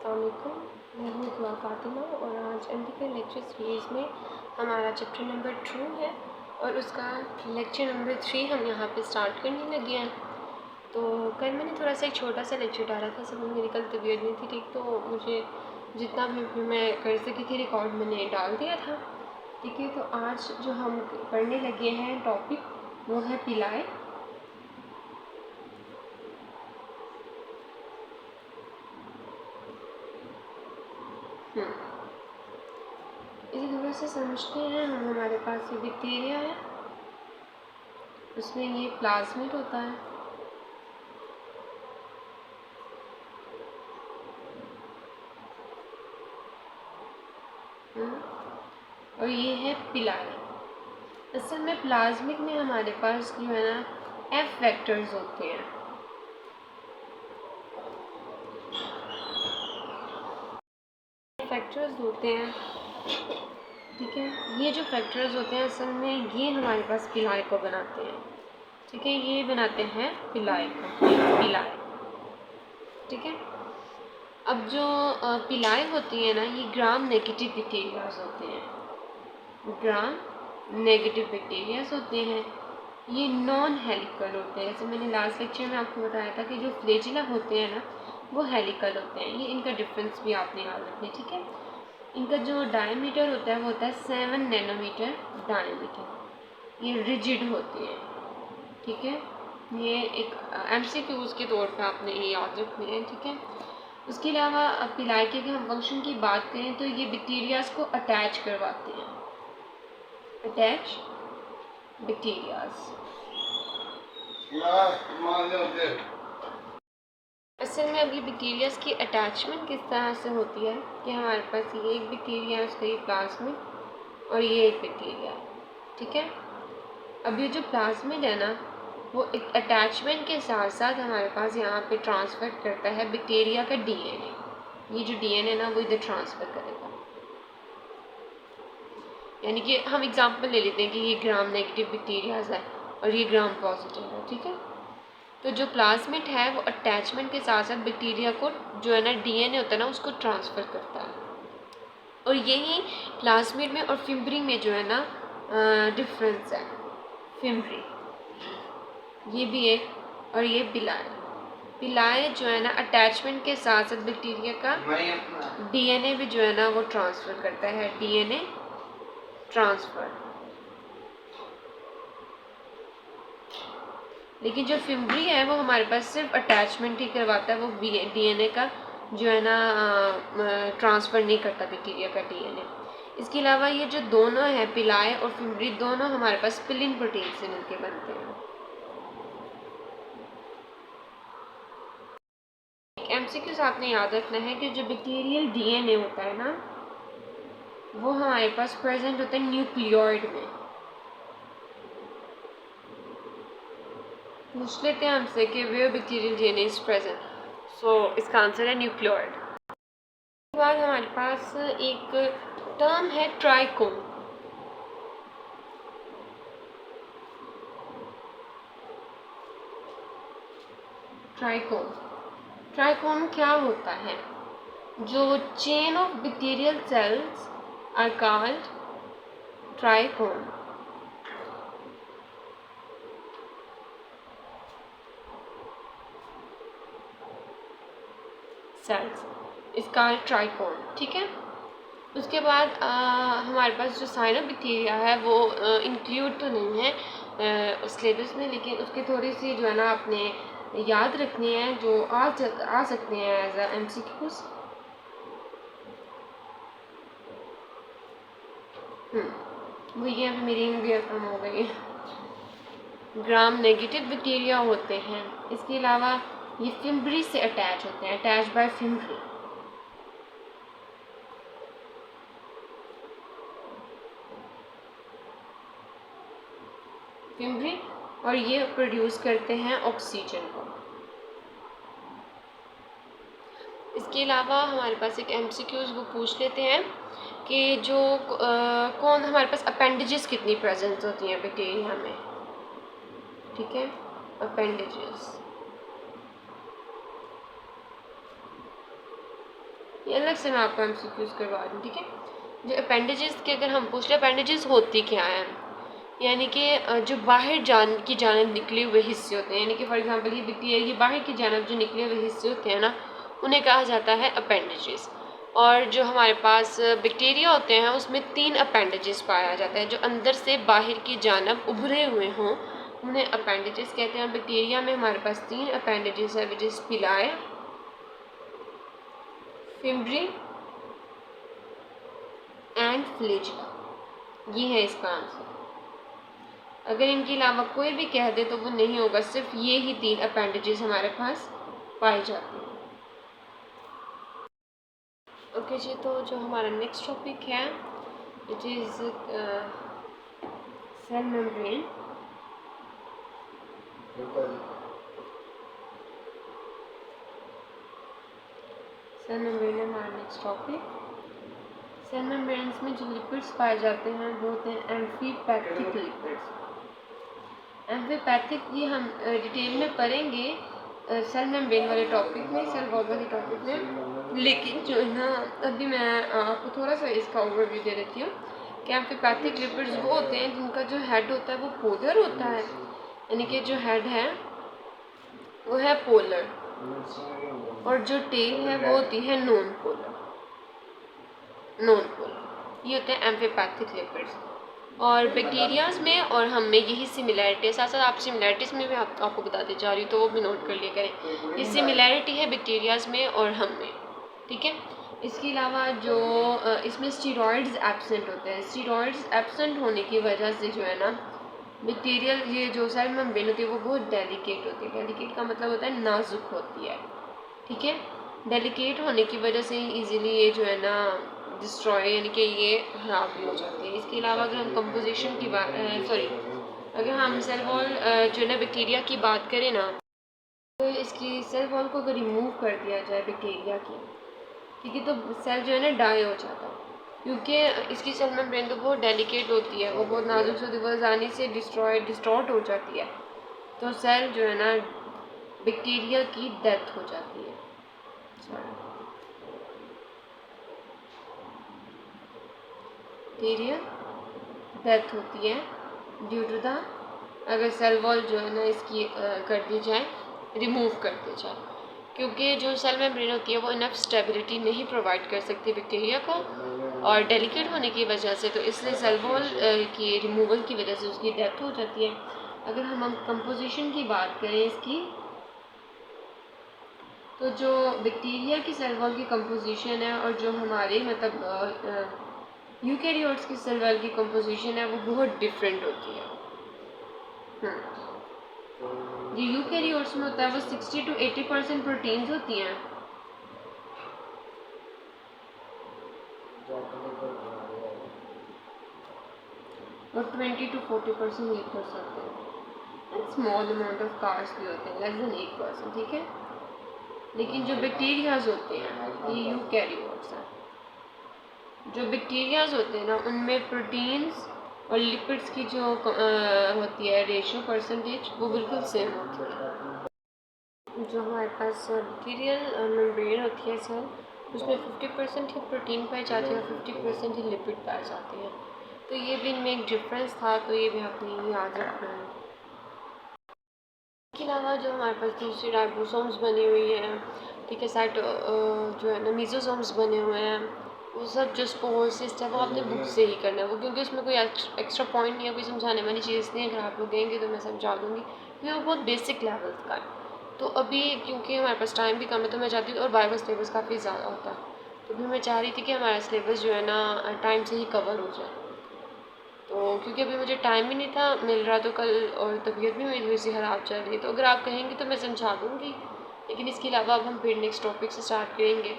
अस्सलाम वालेकुम। मैं हूँ दुआ फातिमा और आज एमडीके लेक्चर सीरीज़ में हमारा चैप्टर नंबर 2 है और उसका लेक्चर नंबर 3 हम यहाँ पे स्टार्ट करने लगे हैं। तो कल मैंने थोड़ा सा एक छोटा सा लेक्चर डाला था, सब मेरी कल तबीयत नहीं थी ठीक, तो मुझे जितना भी मैं कर सकी थी रिकॉर्ड मैंने डाल दिया था। ठीक है, तो आज जो हम पढ़ने लगे हैं टॉपिक वो है पिलाए। इसे थोड़ा सा समझते हैं हम। हमारे पास ये बैक्टीरिया है, उसमें ये प्लाज्मिड होता है, और ये है पिलाए। असल में प्लाज्मिड में हमारे पास जो है ना एफ वेक्टर्स होते हैं। फैक्टर्स होते हैं, ठीक है। ये जो फैक्टर्स होते हैं असल में ये हमारे पास पिलाए को बनाते हैं, ठीक है। ये बनाते हैं पिलाए को, पिलाए, ठीक है। अब जो पिलाए होती है ना, ये ग्राम नेगेटिव बैक्टीरियाज होते हैं, ग्राम नेगेटिव बैक्टीरियाज होते हैं। ये नॉन हेलिकल होते हैं। जैसे मैंने लास्ट लेक्चर में आपको बताया था कि जो फ्लैजिला होते हैं ना वो हेलिकल होते हैं। ये इनका डिफरेंस भी आपने याद रखना है, ठीक है। इनका जो डायमीटर होता है वो होता है 7 नैनोमीटर डायमीटर। ये रिजिड होती है, ठीक है। ये एक एमसीक्यूज के तौर पे आपने ये याद रखने हैं, ठीक है। उसके अलावा पिलाए के हम फंक्शन की बात करें तो ये बैक्टीरियाज को अटैच करवाते हैं, अटैच बैक्टीरियाज। असल में अब ये बैक्टीरियाज की अटैचमेंट किस तरह से होती है कि हमारे पास ये एक बैक्टीरिया है, उसका ये प्लाज्मिड, और ये एक बैक्टीरिया है, ठीक है। अब ये जो प्लाज्मिड है ना वो एक अटैचमेंट के साथ साथ हमारे पास यहाँ पे ट्रांसफ़र करता है बैक्टीरिया का डीएनए। ये जो डीएनए ना वो इधर ट्रांसफ़र करेगा। यानी कि हम एग्जांपल ले लेते हैं कि ये ग्राम नेगेटिव बैक्टीरियाज है और ये ग्राम पॉजिटिव है, ठीक है। तो जो प्लाज्मिड है वो अटैचमेंट के साथ साथ बैक्टीरिया को जो है ना डीएनए होता है ना उसको ट्रांसफ़र करता है। और यही प्लाज्मिड में और फिम्ब्री में जो है ना डिफरेंस है। फिम्ब्री ये भी एक, और ये पिलाए। पिलाए जो है ना अटैचमेंट के साथ साथ बैक्टीरिया का डीएनए भी जो है ना वो ट्रांसफ़र करता है, डीएनए ट्रांसफ़र। लेकिन जो फिम्ब्री है वो हमारे पास सिर्फ अटैचमेंट ही करवाता है, वो डीएनए का जो है ना ट्रांसफ़र नहीं करता बैक्टीरिया का डीएनए। इसके अलावा ये जो दोनों हैं पिलाए और फिम्ब्री, दोनों हमारे पास पिलिन प्रोटीन से मिलकर बनते हैं। एमसीक्यूज आपने याद रखना है कि जो बैक्टीरियल डीएनए होता है ना वो हमारे पास प्रेजेंट होता है न्यूक्लियोइड में। पूछ लेते हैं हमसे कि where bacterial DNA is present, so इसका आंसर है न्यूक्लियोइड। उसके बाद हमारे पास एक टर्म है ट्राइकोम। ट्राइकोम, ट्राइकोम क्या होता है? जो chain of bacterial cells are called trichome. Cells इसका ट्राइकोम, ठीक है। उसके बाद हमारे पास जो साइनोबैक्टीरिया है वो इंक्लूड तो नहीं है सिलेबस में, लेकिन उसकी थोड़ी सी जो है ना आपने याद रखनी है, जो आ सकते हैं एज अ एमसीक्यूज। वो ये अभी मेरी इंग्लिश कम हो गई। ग्राम नेगेटिव बैक्टीरिया होते हैं। इसके अलावा ये फिम्ब्री से अटैच होते हैं, अटैच बाय फिम्ब्री। फिम्ब्री, और ये प्रोड्यूस करते हैं ऑक्सीजन को। इसके अलावा हमारे पास एक एमसीक्यूज वो पूछ लेते हैं कि जो कौन हमारे पास अपेंडेजेस कितनी प्रेजेंट होती हैं बैक्टीरिया में, ठीक है। अपेंडेजेस ये अलग से मैं आपको एमसीक्यूज करवा रही हूँ, ठीक है। जो अपेंडेजेस के अगर हम पूछ लें अपेंडेजेस होती क्या हैं, यानी कि जो बाहर की जानब निकले हुए हिस्से होते हैं, यानी कि फॉर एग्जांपल ये बैक्टीरिया, ये बाहर की जानब जो निकले हुए हिस्से होते हैं ना, उन्हें कहा जाता है अपेंडेजेस। और जो हमारे पास बैक्टीरिया होते हैं उसमें 3 अपेंडेजेस पाया जाता है, जो अंदर से बाहर की जानब उभरे हुए हों उन्हें अपेंडेजेस कहते हैं। बैक्टीरिया में हमारे पास 3 अपेंडेजेस है, विच इज़ पिलाई, फिम्ब्री एंड फ्लैजिला। ये है इसका आंसर। अगर इनके अलावा कोई भी कह दे तो वो नहीं होगा, सिर्फ ये ही 3 अपेंडेजेस हमारे पास पाई जाती हैं। ओके जी, तो जो हमारा नेक्स्ट टॉपिक है it is cell membrane. Cell membrane है हमारा नेक्स्ट टॉपिक। सेल मेम्ब्रेन्स में जो लिपिड्स पाए जाते हैं वो होते हैं एम्फीपैथिक लिपिड्स। एम्फीपैथिक ये हम डिटेल में पढ़ेंगे सेल मेम्ब्रेन वाले टॉपिक में, सेल वॉल वाले टॉपिक में, लेकिन जो है ना अभी मैं आपको थोड़ा सा इसका ओवरव्यू दे देती हूँ कि एम्फीपैथिक लिपिड्स वो होते हैं जिनका जो हेड होता है वो पोलर होता है, यानी कि जो हेड है वो है पोलर, और जो टेल है वो होती है नॉन पोलर। ये होते हैं एम्फीपैथिक लिपिड्स। और बैक्टीरियाज में और हम में यही सिमिलैरिटी है। साथ साथ आप सिमिलैरिटीज़ में भी आपको बताते जा रही हूँ, तो वो भी नोट कर लिया करें। ये सिमिलैरिटी है बैक्टीरियाज में और हम में, ठीक है। इसके अलावा जो इसमें स्टीरॉइड्स एब्सेंट होते हैं। स्टीरॉइड्स एब्सेंट होने की वजह से जो है ना बैक्टीरियल ये जो सेल मेम्ब्रेन होती है वो बहुत डेलिकेट होती है। डेलिकेट का मतलब होता है नाजुक होती है, ठीक है। डेलिकेट होने की वजह से ईज़िली ये जो है ना डिस्ट्रॉय, यानी कि ये ख़राब भी हो जाती है। इसके अलावा अगर हम कंपोजिशन की बात अगर हम सेल वॉल जो है ना बैक्टीरिया की बात करें ना, तो इसकी सेल वॉल को अगर रिमूव कर दिया जाए बैक्टीरिया की, ठीक है, तो सेल जो है ना डाई हो जाता है, क्योंकि इसकी सेल मेम्ब्रेन तो बहुत डेलिकेट होती है, वो बहुत नाजुक होती है, वो आसानी से डिस्टॉर्ट हो जाती है, तो सेल जो है ना बैक्टीरिया की डेथ हो जाती है। बैक्टीरिया डेथ होती है ड्यू टू द, अगर सेल वॉल जो है ना इसकी कर दी जाए, रिमूव कर दी जाए, क्योंकि जो सेल मेम्ब्रेन होती है वो इनफ स्टेबिलिटी नहीं प्रोवाइड कर सकती बैक्टीरिया को, और डेलिकेट होने की वजह से, तो इसलिए सेल वॉल की रिमूवल की वजह से उसकी डेथ हो जाती है। अगर हम कंपोजिशन की बात करें इसकी, तो जो बैक्टीरिया की सेल वॉल की कंपोजिशन है और जो हमारे मतलब यूकैरियोट्स की सेल वॉल की कंपोजिशन है वो बहुत डिफरेंट होती है। जो यूकैरियोट्स में होता है वो 60 to 80% प्रोटीन्स होती हैं, और 20 to 40% लिपिड्स होते हैं, स्मॉल अमाउंट ऑफ कार्ब्स भी होते हैं, लेस देन 8%, ठीक है। लेकिन जो बैक्टीरियाज होते हैं ये यूकैरियोट्स हैं। जो बैक्टीरियाज होते हैं ना उनमें प्रोटीन्स और लिपिड्स की जो होती है रेशियो परसेंटेज वो बिल्कुल सेम होती है। जो हमारे पास बैक्टीरियल मेम्ब्रेन होती है सेल, उसमें 50% ही प्रोटीन पाई जाती है और 50% ही लिपिड पाए जाते हैं, तो ये भी इनमें एक डिफरेंस था, तो ये भी आपने याद रखना है। इसके अलावा जो हमारे पास दूसरी राइबोसोम्स बनी हुई हैं, ठीक है, साइट जो है ना मीजोसोम्स बने हुए हैं, वो सब जो स्पोरोसिस है वो आपने बुक से ही करना है वो, क्योंकि उसमें कोई एक्स्ट्रा पॉइंट नहीं है, कोई समझाने वाली चीज़ नहीं है। अगर आप लोग गएंगे तो मैं समझा दूँगी, क्योंकि वो बहुत बेसिक लेवल का है। तो अभी क्योंकि हमारे पास टाइम भी कम है तो मैं चाहती हूँ, और बायो का सिलेबस काफ़ी ज़्यादा होता है, तो भी मैं चाह रही थी कि हमारा सिलेबस जो है ना टाइम से ही कवर हो जाए। तो क्योंकि अभी मुझे टाइम ही नहीं था मिल रहा, तो कल और तबीयत भी मेरी थोड़ी सी ख़राब चल रही है, तो अगर आप कहेंगे तो मैं समझा दूँगी, लेकिन इसके अलावा अब हम फिर नेक्स्ट टॉपिक से स्टार्ट करेंगे।